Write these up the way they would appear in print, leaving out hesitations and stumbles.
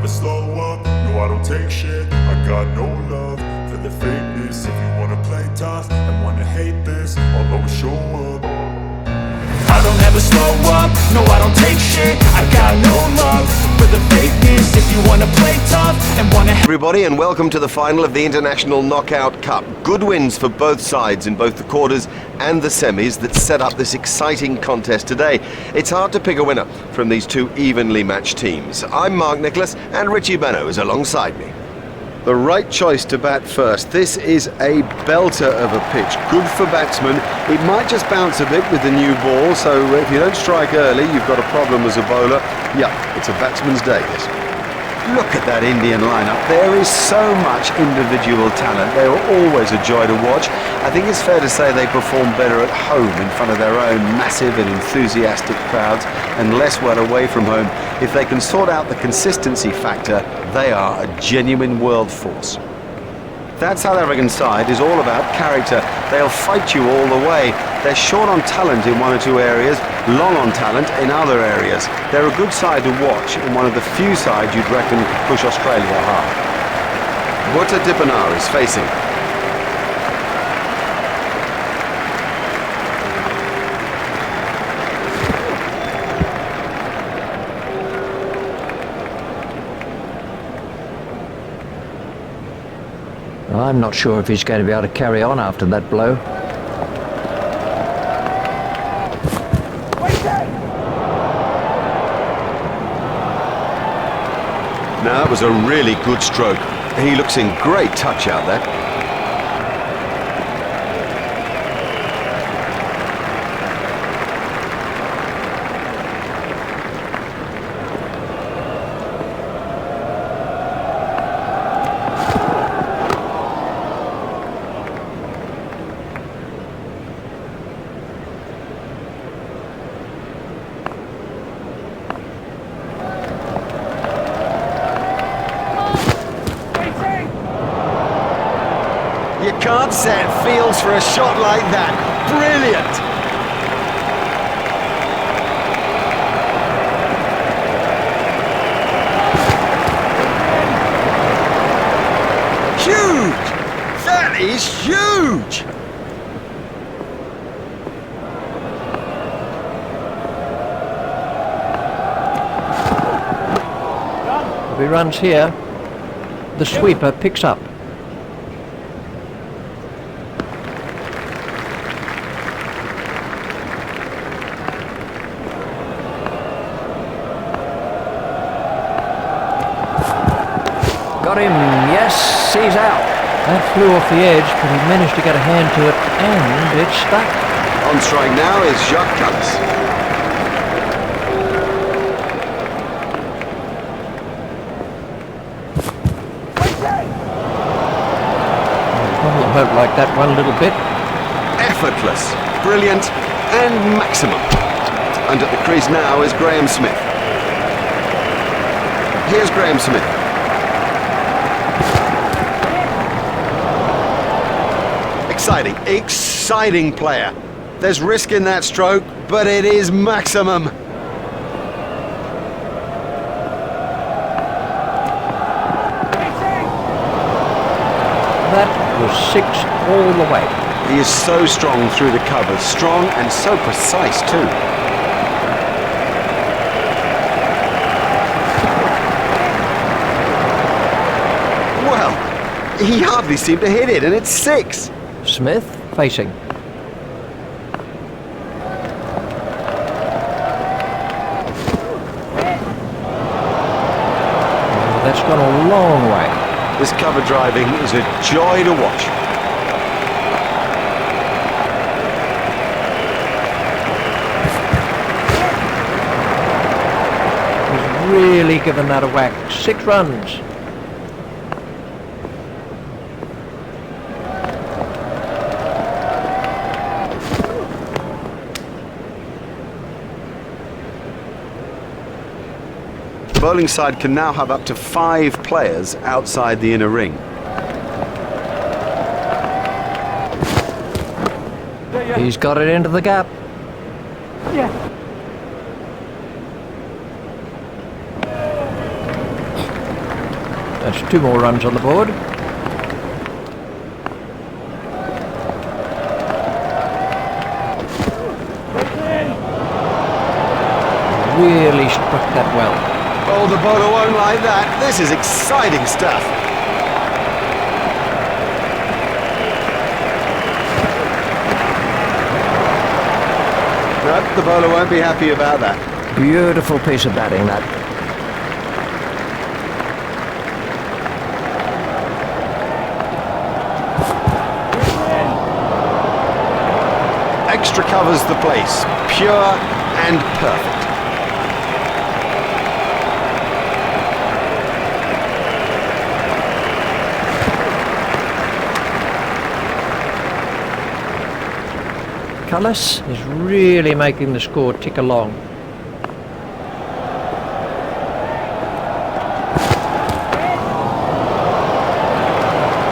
slow up, no I don't take shit. I got no love for the fakeness. If you wanna play tough and wanna hate this, I'll always show up. I don't ever slow up, no I don't take shit. I got no love for the fakeness. If you wanna play tough and wanna Everybody, and welcome to the final of the International Knockout Cup. Good wins for both sides in both the quarters and the semis that set up this exciting contest today. It's hard to pick a winner from these two evenly matched teams. I'm Mark Nicholas and Richie Beno is alongside me. The right choice to bat first. This is a belter of a pitch. Good for batsmen. It might just bounce a bit with the new ball, so if you don't strike early, you've got a problem as a bowler. Yeah, it's a batsman's day, this. Look at that Indian lineup. There is so much individual talent. They are always a joy to watch. I think it's fair to say they perform better at home in front of their own massive and enthusiastic crowds and less well away from home. If they can sort out the consistency factor, they are a genuine world force. That South African side is all about character. They'll fight you all the way. They're short on talent in one or two areas, long on talent in other areas. They're a good side to watch and one of the few sides you'd reckon could push Australia hard. Boeta Dippenaar is facing. I'm not sure if he's going to be able to carry on after that blow. Now, that was a really good stroke. He looks in great touch out there. You can't set fields for a shot like that. Brilliant! Huge! That is huge! If he runs here, the sweeper picks up. Got him, yes, he's out. That flew off the edge, but he managed to get a hand to it, and it's stuck. On strike now is Jacques Kallis. Probably won't like that one a little bit. Effortless, brilliant, and maximum. And at the crease now is Graham Smith. Here's Graham Smith. Exciting player. There's risk in that stroke, but it is maximum. That was 6 all the way. He is so strong through the covers, strong and so precise too. Well, he hardly seemed to hit it, and it's 6. Smith facing. That's gone a long way. This cover driving is a joy to watch. He's really given that a whack. 6 runs. The bowling side can now have up to 5 players outside the inner ring. He's got it into the gap. That's 2 more runs on the board. Really struck that well. Oh, the bowler won't like that. This is exciting stuff. Nope, the bowler won't be happy about that. Beautiful piece of batting, that. Extra covers the place. Pure and perfect. Cullis is really making the score tick along.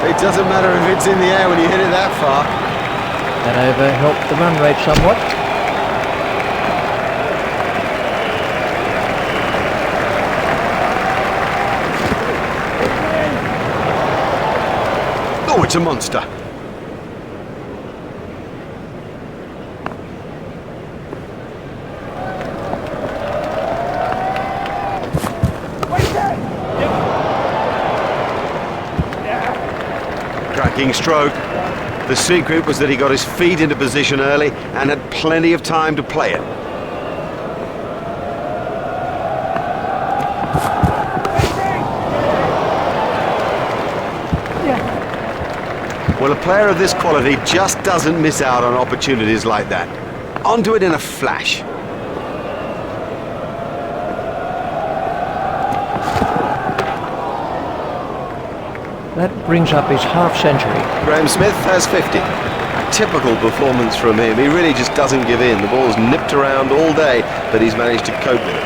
It doesn't matter if it's in the air when you hit it that far. That over helped the run rate somewhat. Oh, it's a monster. Cracking stroke. The secret was that he got his feet into position early and had plenty of time to play it. Well, a player of this quality just doesn't miss out on opportunities like that. Onto it in a flash. That brings up his half-century. Graham Smith has 50. A typical performance from him. He really just doesn't give in. The ball's nipped around all day, but he's managed to cope with it.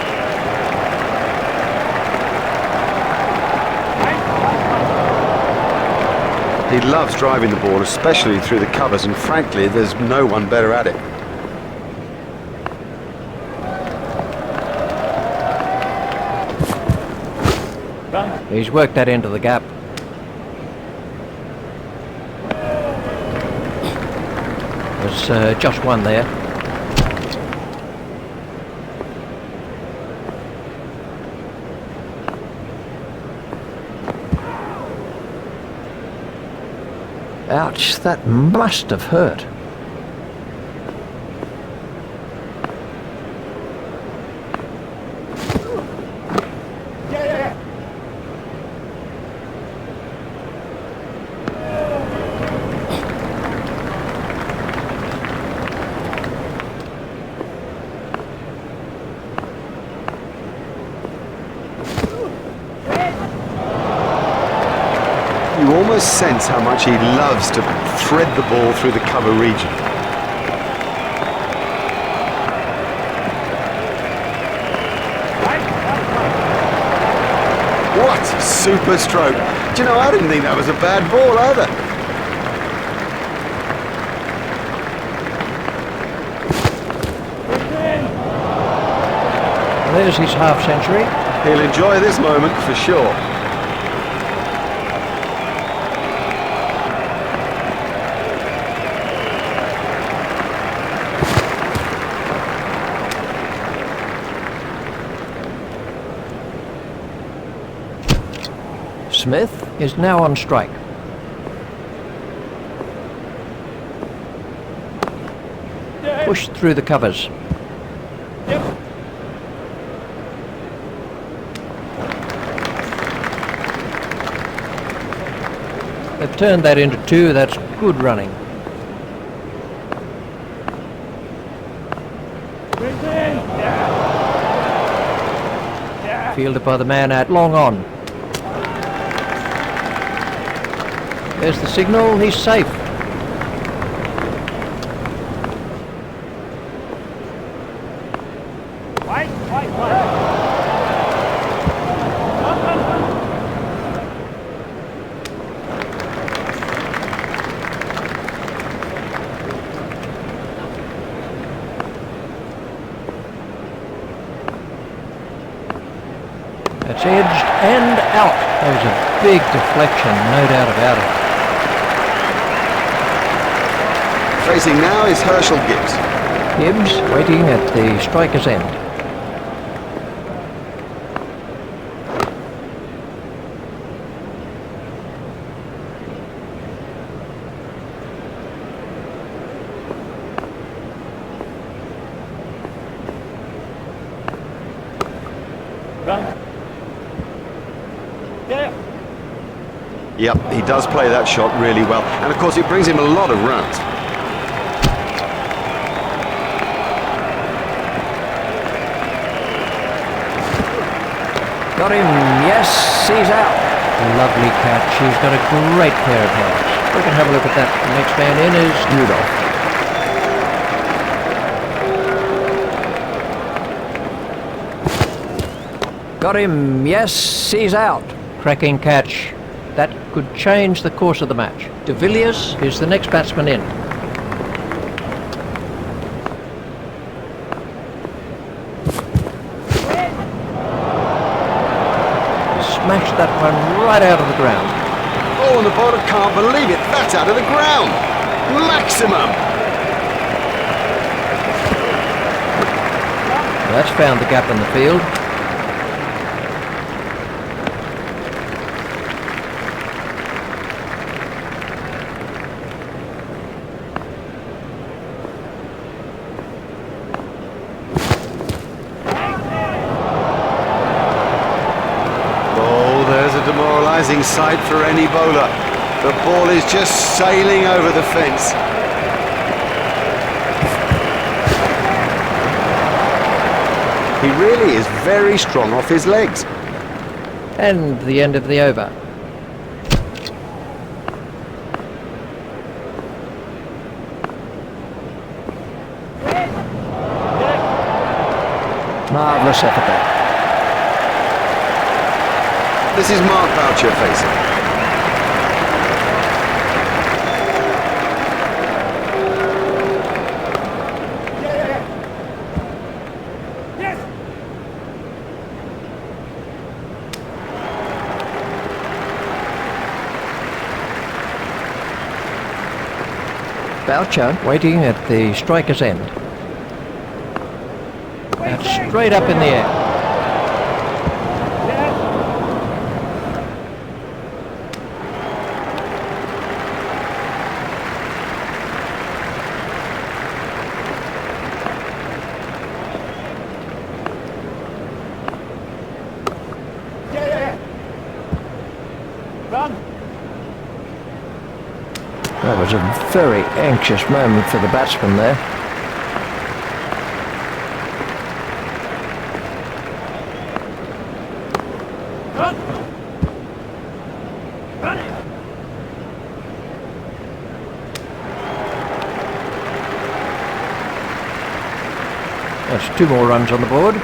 He loves driving the ball, especially through the covers, and frankly, there's no one better at it. He's worked that into the gap. There's just one there. Ouch, that must have hurt. You almost sense how much he loves to thread the ball through the cover region. What a super stroke. Do you know, I didn't think that was a bad ball either. There's his half-century. He'll enjoy this moment for sure. Smith is now on strike. Pushed through the covers. They've turned that into 2. That's good running. Fielded by the man out, long on. There's the signal, he's safe. That's edged and out. That was a big deflection, no doubt about it. Facing now is Herschel Gibbs. Gibbs waiting at the striker's end. Yep, he does play that shot really well. And of course it brings him a lot of runs. Got him, yes, he's out. Lovely catch, he's got a great pair of hands. We can have a look at that. The next man in is Rudolph. Got him, yes, he's out. Cracking catch. That could change the course of the match. De Villiers is the next batsman in. Smashed that one right out of the ground. Oh, and the bowler can't believe it. That's out of the ground. Maximum. That's found the gap in the field. Demoralising sight for any bowler. The ball is just sailing over the fence. He really is very strong off his legs. And the end of the over. Marvellous effort there. This is Mark Boucher facing. Boucher waiting at the striker's end. That's straight up in the air. That was a very anxious moment for the batsman there. That's 2 more runs on the board.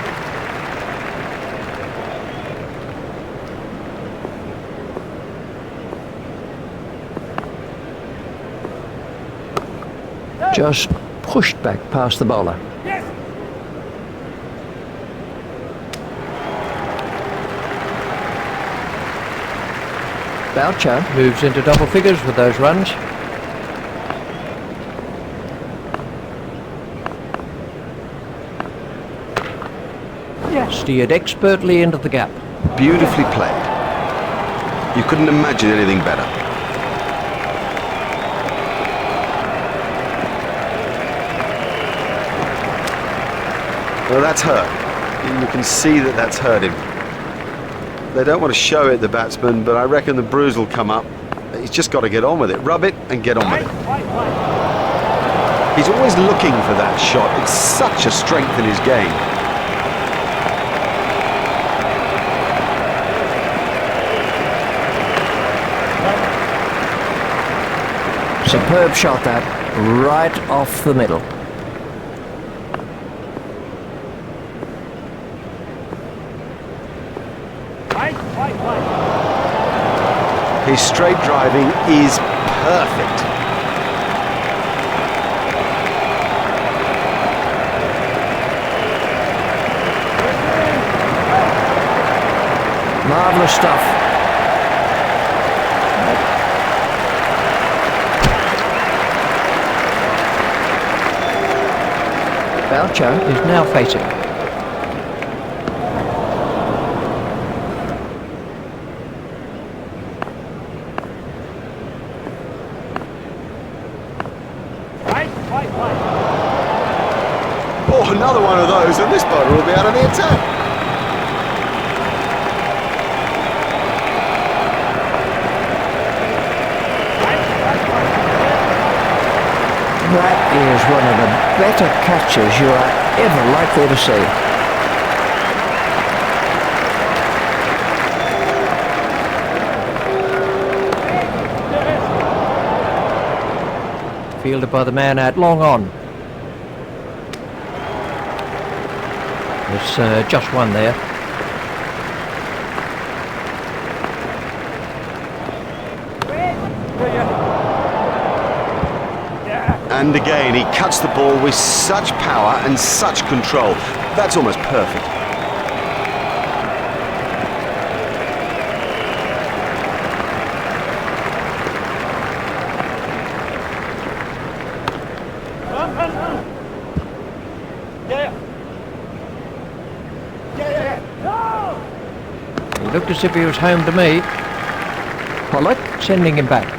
Just pushed back past the bowler. Yes. Boucher moves into double figures with those runs. Yes. Steered expertly into the gap. Beautifully played. You couldn't imagine anything better. Well, that's hurt. You can see that that's hurt him. They don't want to show it, the batsman, but I reckon the bruise will come up. He's just got to get on with it. Rub it and get on with it. He's always looking for that shot. It's such a strength in his game. Superb shot that, right off the middle. His straight driving is perfect. Marvellous stuff. Boucher is now facing. Oh, another one of those, and this boat will be out of the attack. That is one of the better catches you are ever likely to see. Fielded by the man out long on. There's just one there. And again, he cuts the ball with such power and such control. That's almost perfect. He looked as if he was home to me. Pollock sending him back.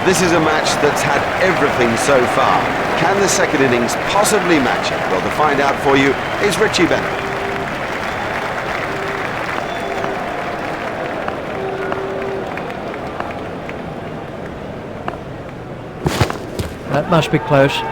This is a match that's had everything so far. Can the second innings possibly match it? Well, to find out for you is Richie Bennett. That must be close.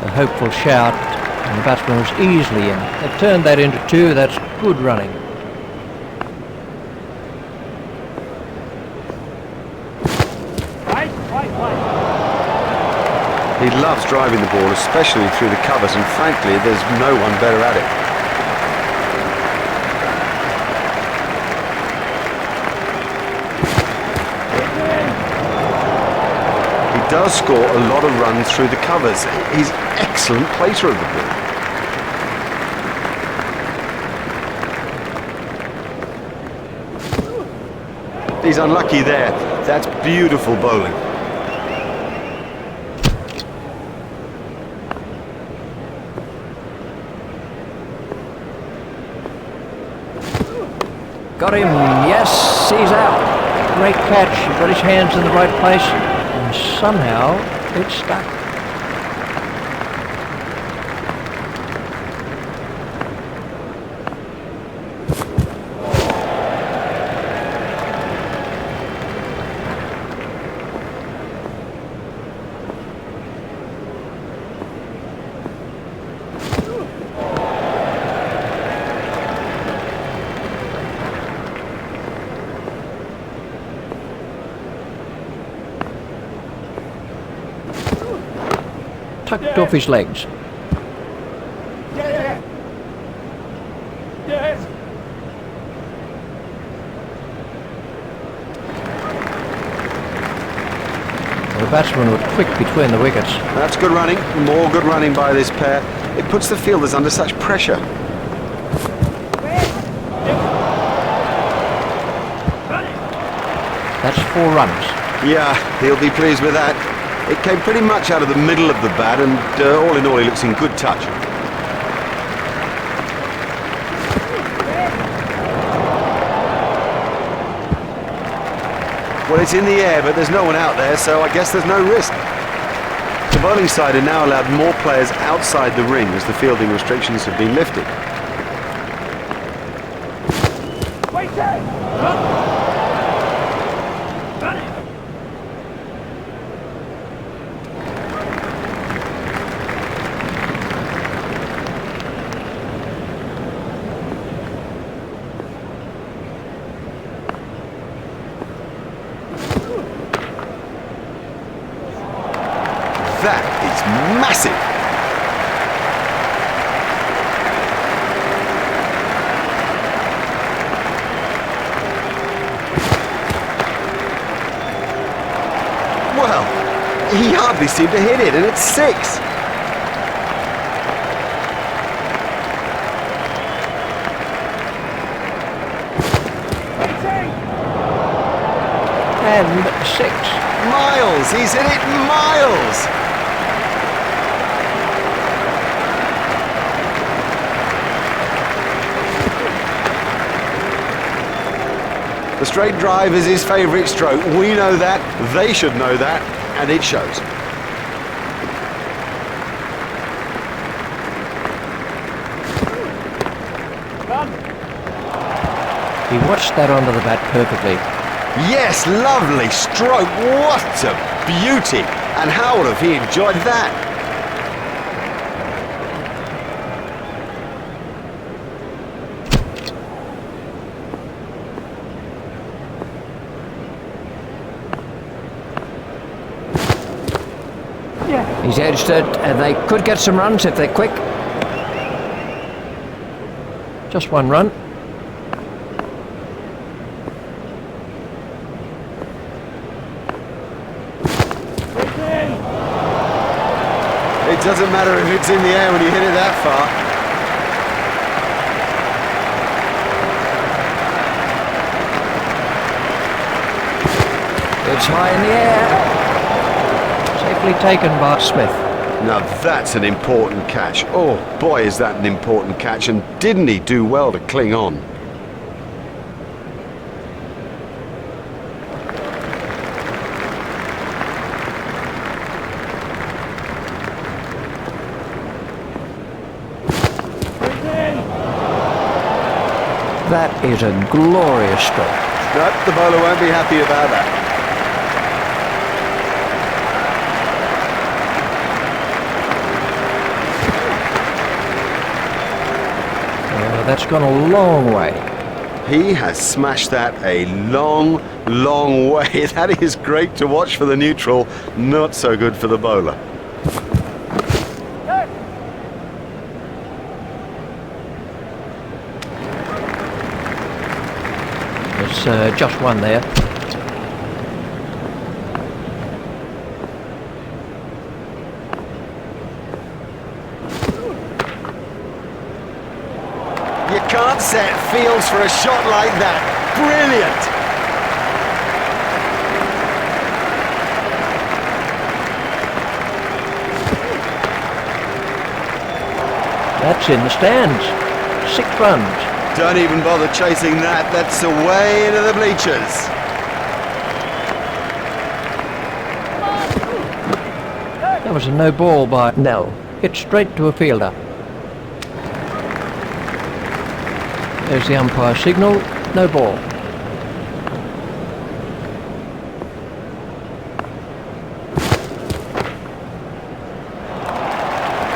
A hopeful shout, and the batsman was easily in. They've turned that into two. That's good running. He loves driving the ball, especially through the covers, and frankly, there's no one better at it. He does score a lot of runs through the covers. He's an excellent placer of the ball. He's unlucky there. That's beautiful bowling. Got him, yes, he's out. Great catch, he got his hands in the right place, and somehow it stuck. Tucked off his legs. The batsmen were quick between the wickets. That's good running, more good running by this pair. It puts the fielders under such pressure. That's 4 runs. Yeah, he'll be pleased with that. It came pretty much out of the middle of the bat, and all in all, he looks in good touch. Well, it's in the air, but there's no one out there, so I guess there's no risk. The bowling side are now allowed more players outside the ring as the fielding restrictions have been lifted. That is massive. Well, he hardly seemed to hit it, and it's 6. And 6. Miles, he's hit it miles. The straight drive is his favourite stroke. We know that, they should know that, and it shows. He watched that onto the bat perfectly. Yes, lovely stroke. What a beauty. And how would have he enjoyed that? He's edged it, and they could get some runs if they're quick. Just 1 run. It doesn't matter if it's in the air when you hit it that far. It's high in the air. Safely taken by Smith. Now that's an important catch. Oh boy, is that an important catch, and didn't he do well to cling on? That is a glorious stroke. No, the bowler won't be happy about that. That's gone a long way. He has smashed that a long, long way. That is great to watch for the neutral, not so good for the bowler. There's just 1 there. You can't set fields for a shot like that. Brilliant! That's in the stands. 6 runs. Don't even bother chasing that. That's away into the bleachers. That was a no ball by Nell. Hit straight to a fielder. There's the umpire signal. No ball.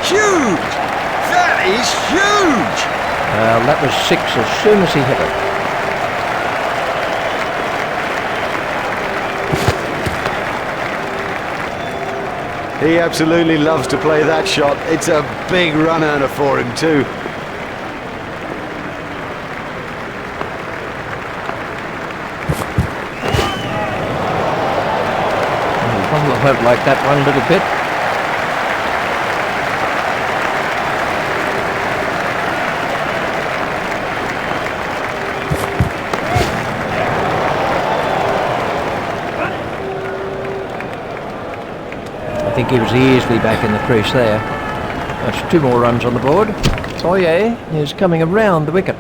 Huge! That is huge! Well, that was 6 as soon as he hit it. He absolutely loves to play that shot. It's a big run earner for him too. I won't like that one a little bit. I think he was easily back in the crease there. That's 2 more runs on the board. Boyer is coming around the wicket.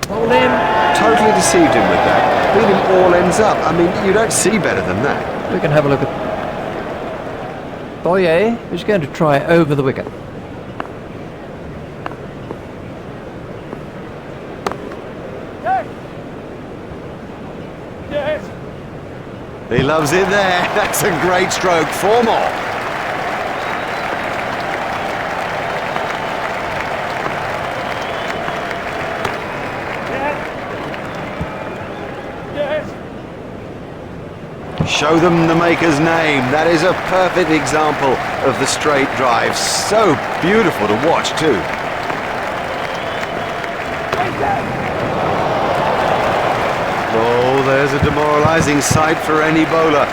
Hold him. Totally deceived him with that. Beat him all ends up. I mean, you don't see better than that. We can have a look at... Boyer is going to try over the wicket. He loves it there. That's a great stroke. 4 more. Show them the maker's name. That is a perfect example of the straight drive. So beautiful to watch too. Oh, there's a demoralising sight for any bowler.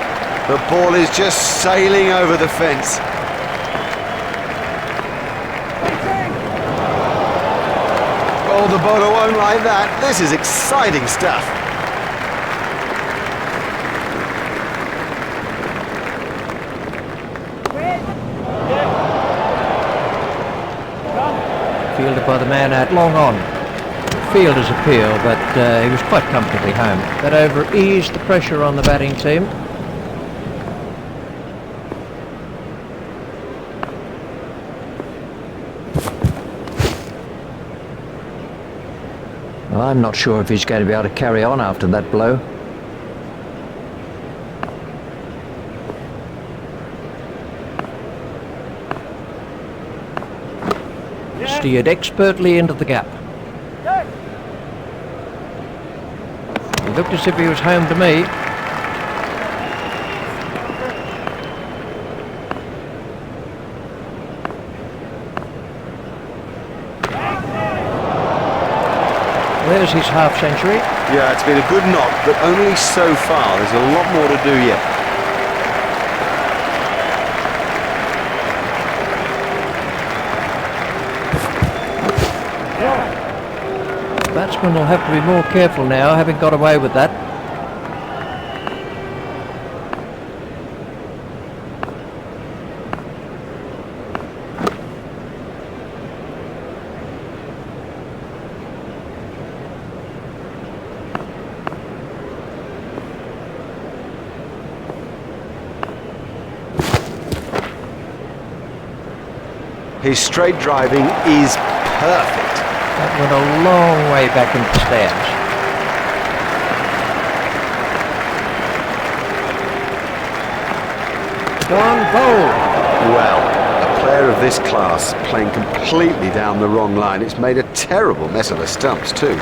The ball is just sailing over the fence. Oh, the bowler won't like that. This is exciting stuff. Fielded by the man out long on. Fielder's appeal, but he was quite comfortably home. That over eased the pressure on the batting team. Well, I'm not sure if he's going to be able to carry on after that blow. Steered expertly into the gap. He looked as if he was home to me. There's his half century. Yeah, it's been a good knock, but only so far. There's a lot more to do yet. Batsman will have to be more careful now, having got away with that. His straight driving is perfect. That went a long way back into the stands. Gone bold. Well, a player of this class playing completely down the wrong line. It's made a terrible mess of the stumps too.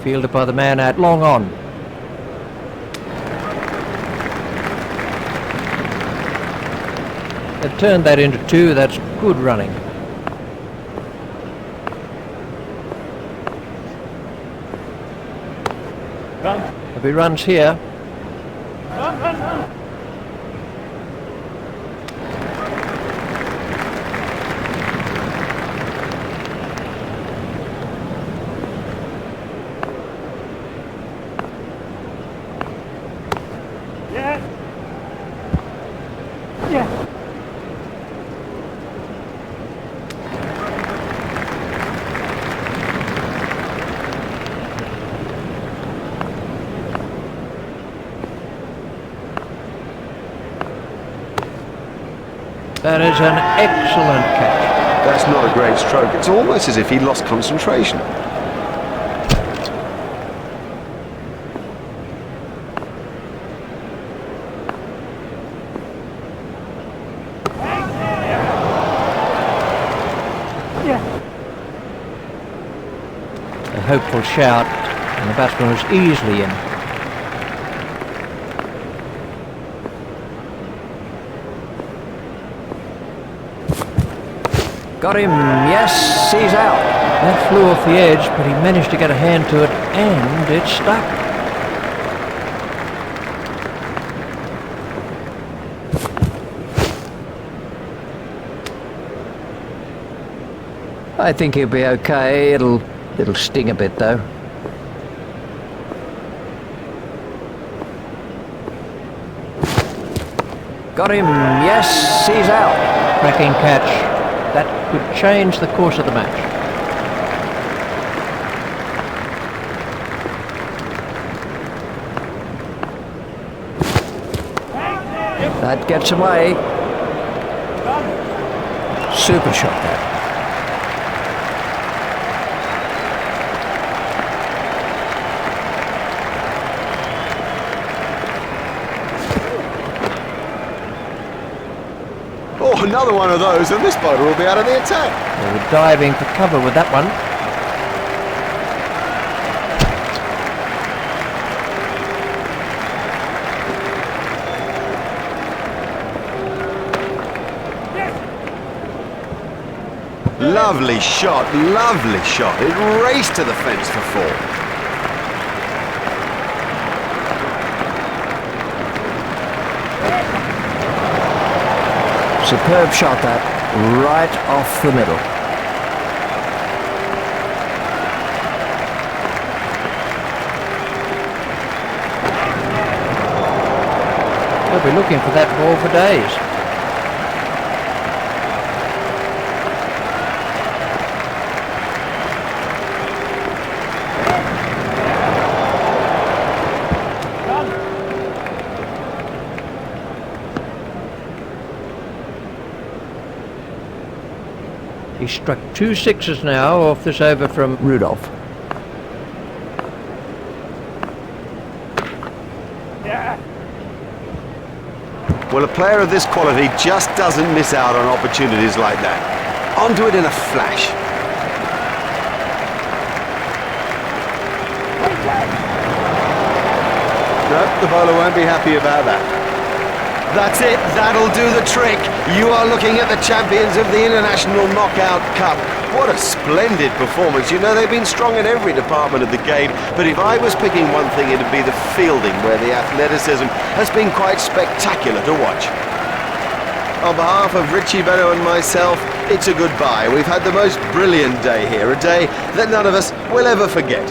Fielded by the man out long on. They've turned that into 2. That's good running. If he runs here. That is an excellent catch. That's not a great stroke. It's almost as if he lost concentration. A hopeful shout, and the batsman was easily in. Got him, yes, he's out. That flew off the edge, but he managed to get a hand to it, and it stuck. I think he'll be okay. It'll sting a bit though. Got him, yes, he's out. Cracking catch. That could change the course of the match. That gets away. Super shot there. Oh, another one of those, and this bowler will be out of the attack. They were diving for cover with that one. Lovely shot, lovely shot. It raced to the fence for 4. Superb shot that, right off the middle. They'll be looking for that ball for days. He struck 2 sixes now off this over from Rudolph. Well, a player of this quality just doesn't miss out on opportunities like that. Onto it in a flash. Nope, the bowler won't be happy about that. That's it, that'll do the trick. You are looking at the champions of the International Knockout Cup. What a splendid performance. You know, they've been strong in every department of the game, but if I was picking one thing, it'd be the fielding, where the athleticism has been quite spectacular to watch. On behalf of Richie Benaud and myself, it's a goodbye. We've had the most brilliant day here, a day that none of us will ever forget.